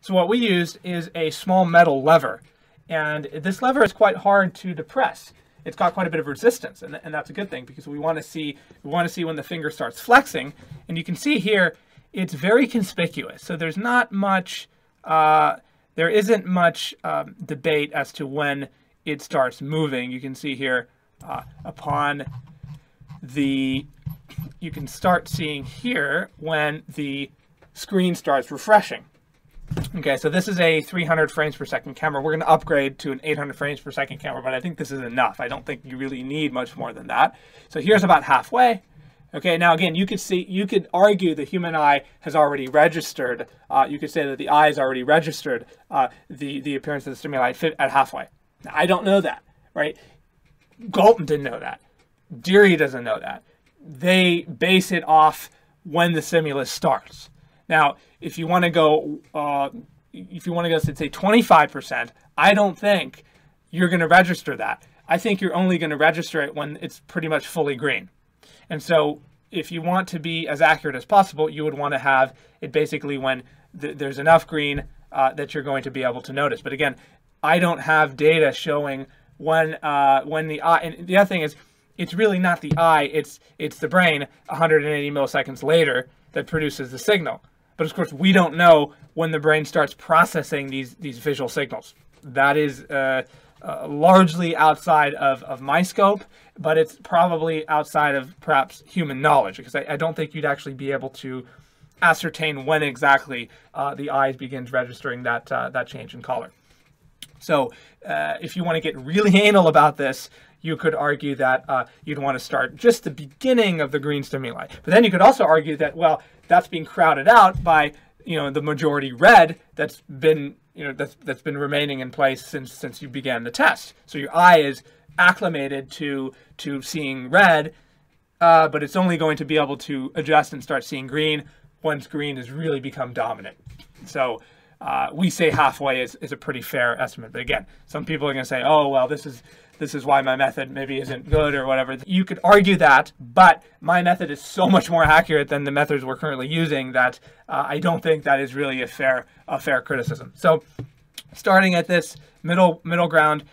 So what we used is a small metal lever, and this lever is quite hard to depress. It's got quite a bit of resistance, and that's a good thing, because we want to see when the finger starts flexing. And you can see here it's very conspicuous. So there's not much, there isn't much debate as to when it starts moving. You can see here you can start seeing here when the screen starts refreshing. Okay, so this is a 300 frames per second camera. We're going to upgrade to an 800 frames per second camera, but I think this is enough. I don't think you really need much more than that. So here's about halfway. Okay, now again, you could argue the human eye has already registered. You could say that the eye has already registered the appearance of the stimuli at halfway. Now, I don't know that, right? Galton didn't know that. Deary doesn't know that. They base it off when the stimulus starts. Now, if you want to go, to say 25%, I don't think you're going to register that. I think you're only going to register it when it's pretty much fully green. And so, if you want to be as accurate as possible, you would want to have it basically when there's enough green that you're going to be able to notice. But again, I don't have data showing when the eye. And the other thing is, it's really not the eye; it's the brain 180 milliseconds later that produces the signal. But of course, we don't know when the brain starts processing these visual signals. That is largely outside of my scope, but it's probably outside of perhaps human knowledge, because I don't think you'd actually be able to ascertain when exactly the eye begins registering that change in color. So if you want to get really anal about this, you could argue that you'd want to start just the beginning of the green stimuli. But then you could also argue that, well, that's being crowded out by, the majority red that's been, that's been remaining in place since you began the test. So your eye is acclimated to seeing red, but it's only going to be able to adjust and start seeing green once green has really become dominant. So we say halfway is a pretty fair estimate. But again, some people are going to say, oh, well, this is why my method maybe isn't good or whatever. You could argue that, but my method is so much more accurate than the methods we're currently using that I don't think that is really a fair criticism. So starting at this middle ground,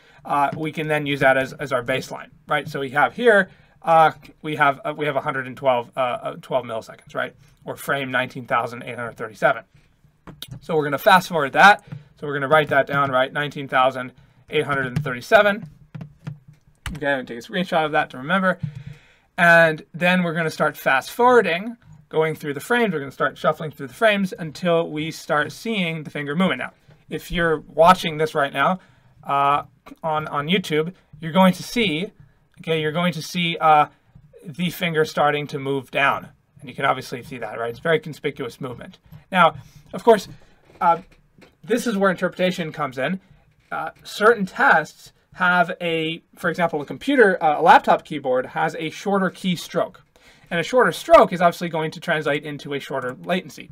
we can then use that as our baseline, right? So we have here, we have 112 12 milliseconds, right? Or frame 19,837. So we're going to fast forward that. So we're going to write that down, right? 19,837. Okay, I'm going to take a screenshot of that to remember. And then we're going to start fast forwarding, going through the frames. We're going to start shuffling through the frames until we start seeing the finger moving. Now, if you're watching this right now on YouTube, you're going to see, the finger starting to move down. And you can obviously see that, right? It's very conspicuous movement. Now, of course, this is where interpretation comes in. Certain tests have for example, a laptop keyboard has a shorter keystroke. And a shorter stroke is obviously going to translate into a shorter latency.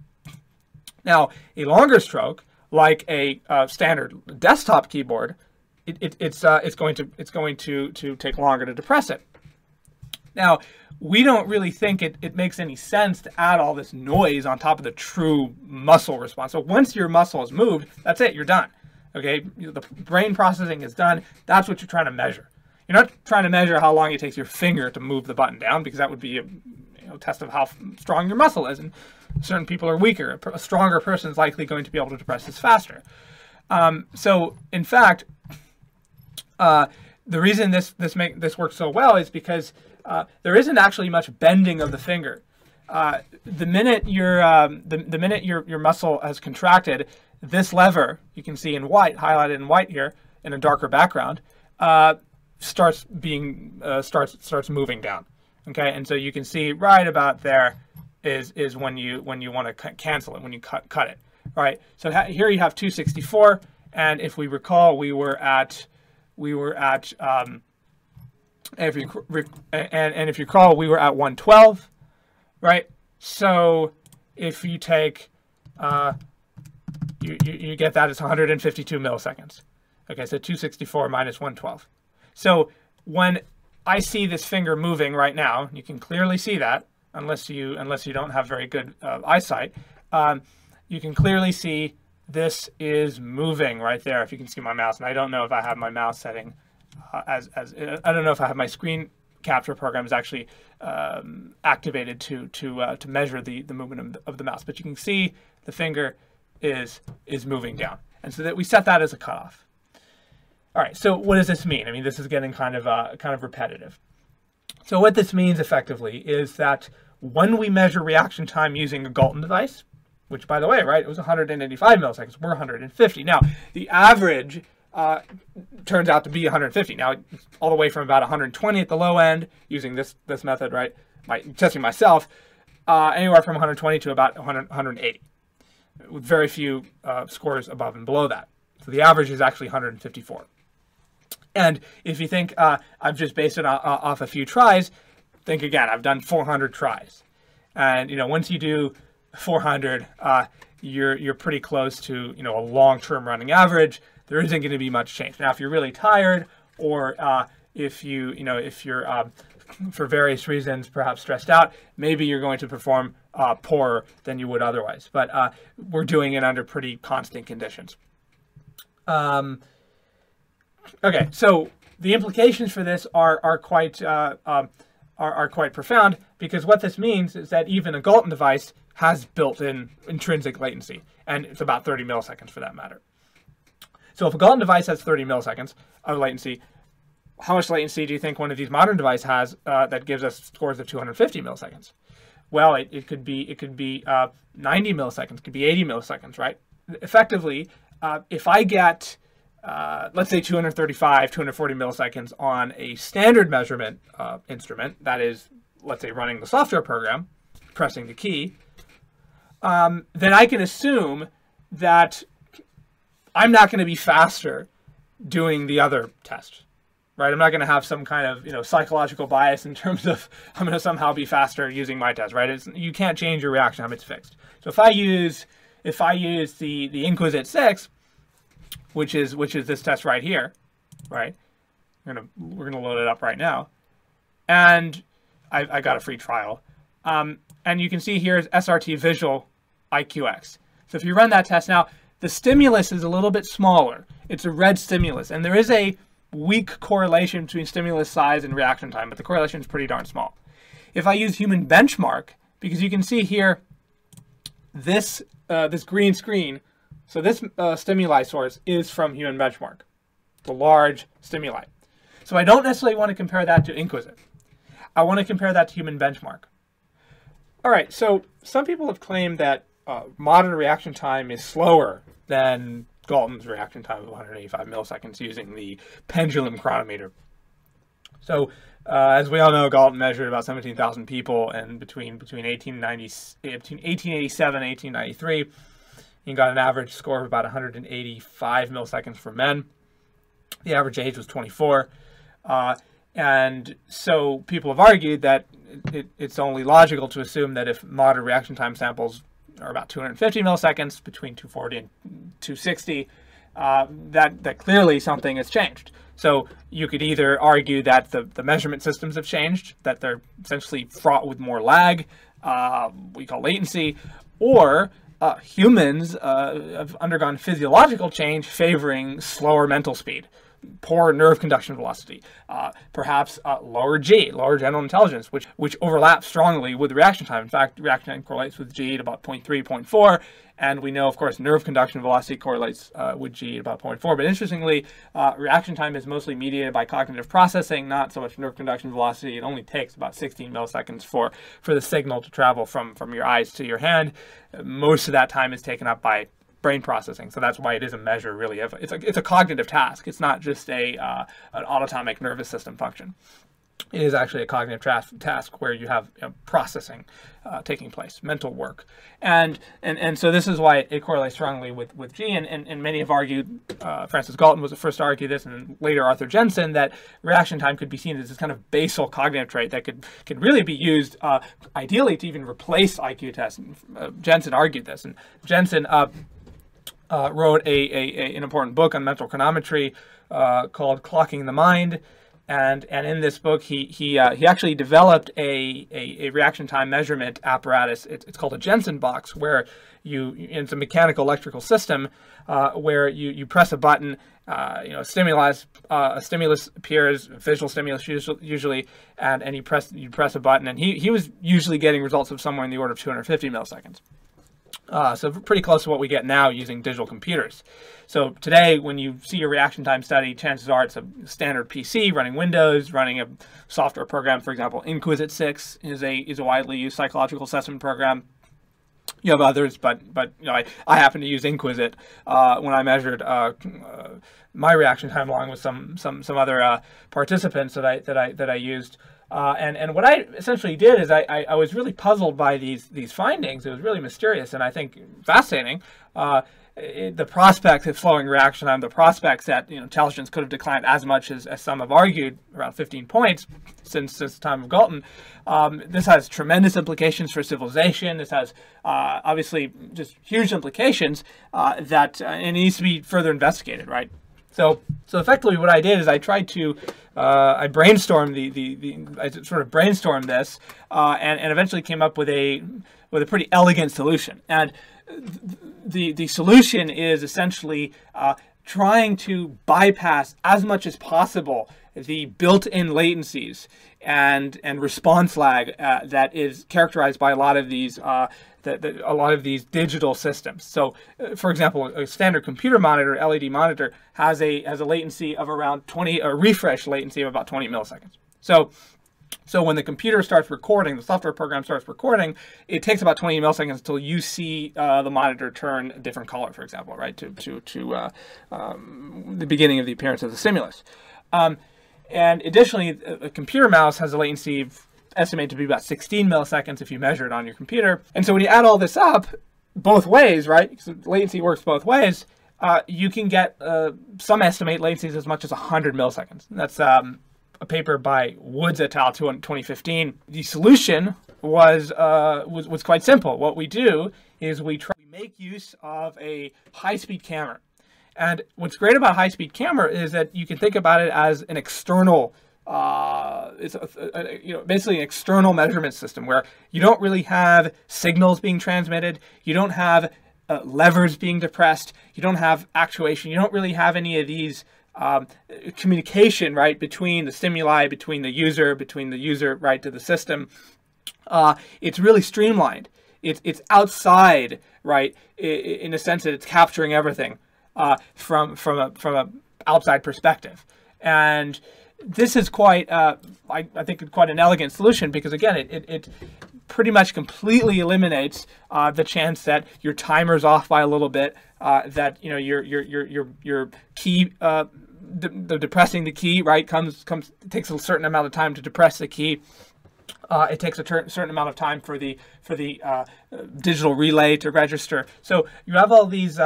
Now, a longer stroke, like a standard desktop keyboard, it's going to take longer to depress it. Now, we don't really think it makes any sense to add all this noise on top of the true muscle response. So once your muscle is moved, that's it, you're done. Okay, the brain processing is done. That's what you're trying to measure. You're not trying to measure how long it takes your finger to move the button down, because that would be a test of how strong your muscle is. And certain people are weaker. A stronger person is likely going to be able to depress this faster. So in fact, the reason this works so well is because there isn't actually much bending of the finger. The minute your muscle has contracted, this lever, you can see in white, highlighted in white here, in a darker background, starts moving down. Okay, and so you can see right about there is when you want to cancel it, when you cut it. All right, so here you have 264, and if we recall, we were at if you recall, we were at 112, right? So if you take you get that as 152 milliseconds. Okay, so 264 minus 112. So when I see this finger moving right now, you can clearly see that, unless you don't have very good eyesight. You can clearly see this is moving right there, if you can see my mouse. And I don't know if I have my mouse setting I don't know if I have my screen capture program is actually activated to measure the movement of the mouse. But you can see the finger is moving down. And so that we set that as a cutoff. All right, so what does this mean? I mean, this is getting kind of repetitive. So what this means effectively is that when we measure reaction time using a Galton device, which, by the way, right, it was 185 milliseconds, we're 150. Now, the average turns out to be 150. Now, it's all the way from about 120 at the low end using this method, right, testing myself, anywhere from 120 to about 180, with very few scores above and below that. So the average is actually 154. And if you think I've just based it off a few tries, think again, I've done 400 tries. And, you know, once you do 400, you're pretty close to, you know, a long-term running average. There isn't going to be much change. Now, if you're really tired, or if you're for various reasons perhaps stressed out, maybe you're going to perform poorer than you would otherwise. But we're doing it under pretty constant conditions. Okay, so the implications for this are quite profound, because what this means is that even a Galton device has built-in intrinsic latency, and it's about 30 milliseconds for that matter. So if a Galton device has 30 milliseconds of latency, how much latency do you think one of these modern devices has that gives us scores of 250 milliseconds? Well, it could be 90 milliseconds, it could be 80 milliseconds, right? Effectively, if I get let's say 235, 240 milliseconds on a standard measurement instrument, that is, let's say running the software program, pressing the key, then I can assume that I'm not going to be faster doing the other test, right? I'm not going to have some kind of, you know, psychological bias in terms of I'm going to somehow be faster using my test, right? You can't change your reaction time; it's fixed. So if I use the Inquisite 6, which is this test right here, right? We're gonna load it up right now, and I got a free trial, and you can see here is SRT Visual IQX. So if you run that test now, the stimulus is a little bit smaller. It's a red stimulus, and there is a weak correlation between stimulus size and reaction time, but the correlation is pretty darn small. If I use human benchmark, because you can see here this green screen. So this stimuli source is from human benchmark, the large stimuli. So I don't necessarily want to compare that to Inquisite. I want to compare that to human benchmark. All right, so some people have claimed that modern reaction time is slower than Galton's reaction time of 185 milliseconds using the pendulum chronometer. So as we all know, Galton measured about 17,000 people, and between 1887 and 1893, you got an average score of about 185 milliseconds for men. The average age was 24. And so people have argued that it's only logical to assume that if modern reaction time samples are about 250 milliseconds, between 240 and 260, that clearly something has changed. So you could either argue that the measurement systems have changed, that they're essentially fraught with more lag, we call latency, or humans have undergone physiological change favoring slower mental speed, poor nerve conduction velocity, perhaps lower G, lower general intelligence, which overlaps strongly with reaction time. In fact, reaction time correlates with G at about 0.3, 0.4, and we know, of course, nerve conduction velocity correlates with G at about 0.4. But interestingly, reaction time is mostly mediated by cognitive processing, not so much nerve conduction velocity. It only takes about 16 milliseconds for the signal to travel from your eyes to your hand. Most of that time is taken up by brain processing, so that's why it is a measure, really. It's a cognitive task. It's not just an autonomic nervous system function. It is actually a cognitive task where you have processing taking place, mental work, and so this is why it correlates strongly with G. And many have argued, Francis Galton was the first to argue this, and later Arthur Jensen, that reaction time could be seen as this kind of basal cognitive trait that could really be used ideally to even replace IQ tests. Jensen argued this, and Jensen wrote an important book on mental chronometry called Clocking the Mind. And in this book, he actually developed a reaction time measurement apparatus. It's called a Jensen box, where it's a mechanical electrical system where you press a button, a stimulus appears, visual stimulus usually, and you press a button, and he was usually getting results of somewhere in the order of 250 milliseconds. So pretty close to what we get now using digital computers. So today, when you see a reaction time study, chances are it's a standard PC running Windows, running a software program. For example, Inquisite 6 is a widely used psychological assessment program. You have others, but I happen to use Inquisite when I measured my reaction time along with some other participants that I used. And what I essentially did is I was really puzzled by these findings. It was really mysterious and I think fascinating. The prospects of slowing reaction time, the prospects that intelligence could have declined as much as some have argued, around 15 points since the time of Galton. This has tremendous implications for civilization. This has obviously just huge implications that it needs to be further investigated, right? So effectively, what I did is I tried to I brainstormed I sort of brainstormed this and eventually came up with a pretty elegant solution. And the solution is essentially trying to bypass as much as possible the built-in latencies and response lag that is characterized by a lot of these digital systems. So, for example, a standard computer monitor, LED monitor, has a latency of around a refresh latency of about 20 milliseconds. So when the computer starts recording, the software program starts recording, it takes about 20 milliseconds until you see the monitor turn a different color, for example, right, to the beginning of the appearance of the stimulus. And additionally, a computer mouse has a latency estimated to be about 16 milliseconds if you measure it on your computer. And so when you add all this up, both ways, right, because latency works both ways, you can get, some estimate latencies as much as 100 milliseconds. That's a paper by Woods et al. 2015. The solution was quite simple. What we do is we make use of a high-speed camera. And what's great about high-speed camera is that you can think about it as an external, it's basically an external measurement system where you don't really have signals being transmitted, you don't have levers being depressed, you don't have actuation, you don't really have any of these communication, right, between the stimuli, between the user, right, to the system. It's really streamlined. It's outside, right, in a sense that it's capturing everything from a outside perspective. And this is quite, I think, quite an elegant solution because, again, it pretty much completely eliminates the chance that your timer's off by a little bit, that your key, the depressing the key, right, takes a certain amount of time to depress the key. It takes a certain amount of time for the digital relay to register. So you have all these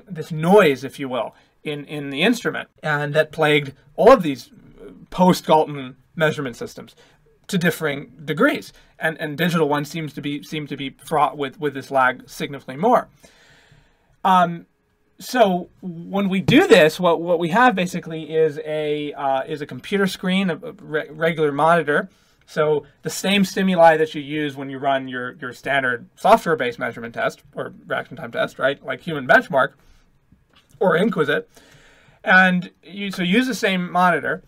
this noise, if you will, in the instrument, and that plagued all of these post-Galton measurement systems to differing degrees, and digital ones seem to be fraught with this lag significantly more. So when we do this, what we have basically is a computer screen, a regular monitor. So the same stimuli that you use when you run your standard software-based measurement test or reaction time test, right, like Human Benchmark or Inquisite, and you use the same monitor.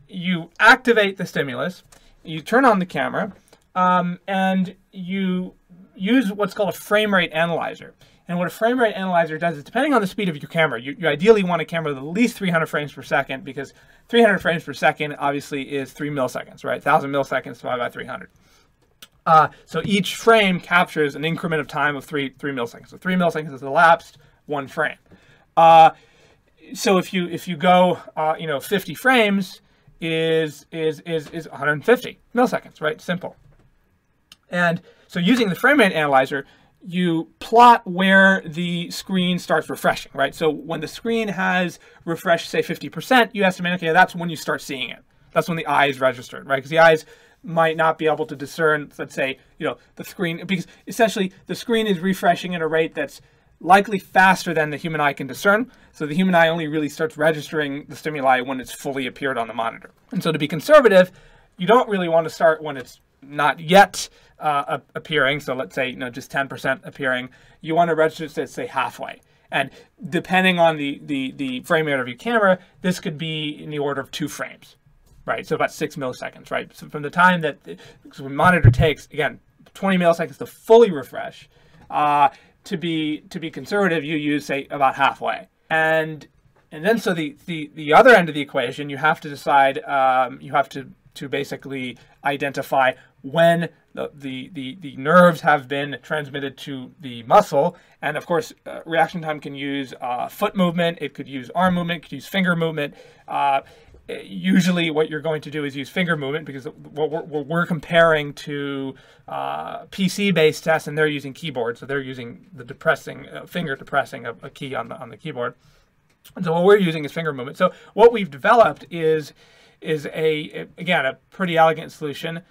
You activate the stimulus, you turn on the camera, and you use what's called a frame rate analyzer. And what a frame rate analyzer does is, depending on the speed of your camera, you ideally want a camera with at least 300 frames per second, because 300 frames per second obviously is 3 milliseconds, right? 1,000 milliseconds divided by 300. So each frame captures an increment of time of 3 milliseconds. So 3 milliseconds has elapsed, 1 frame. So if you go 50 frames is 150 milliseconds, right? Simple. And so using the frame rate analyzer, you plot where the screen starts refreshing, right? So when the screen has refreshed, say 50%, you estimate, okay, that's when you start seeing it. That's when the eye is registered, right? Because the eyes might not be able to discern, let's say, the screen, because essentially the screen is refreshing at a rate that's likely faster than the human eye can discern. So the human eye only really starts registering the stimuli when it's fully appeared on the monitor. And so to be conservative, you don't really want to start when it's not yet appearing. So let's say, just 10% appearing. You want to register it, say, halfway. And depending on the frame rate of your camera, this could be in the order of 2 frames, right? So about 6 milliseconds, right? So from the time that the monitor takes, again, 20 milliseconds to fully refresh, to be conservative, you use, say, about halfway. And then so the other end of the equation, you have to decide, you have to basically identify when the nerves have been transmitted to the muscle. And of course, reaction time can use foot movement, it could use arm movement, it could use finger movement. Usually what you're going to do is use finger movement, because what we're comparing to PC-based tests, and they're using keyboard, so they're using the finger depressing a key on the keyboard. And so what we're using is finger movement. So what we've developed is again a pretty elegant solution.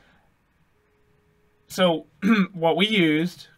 So what we used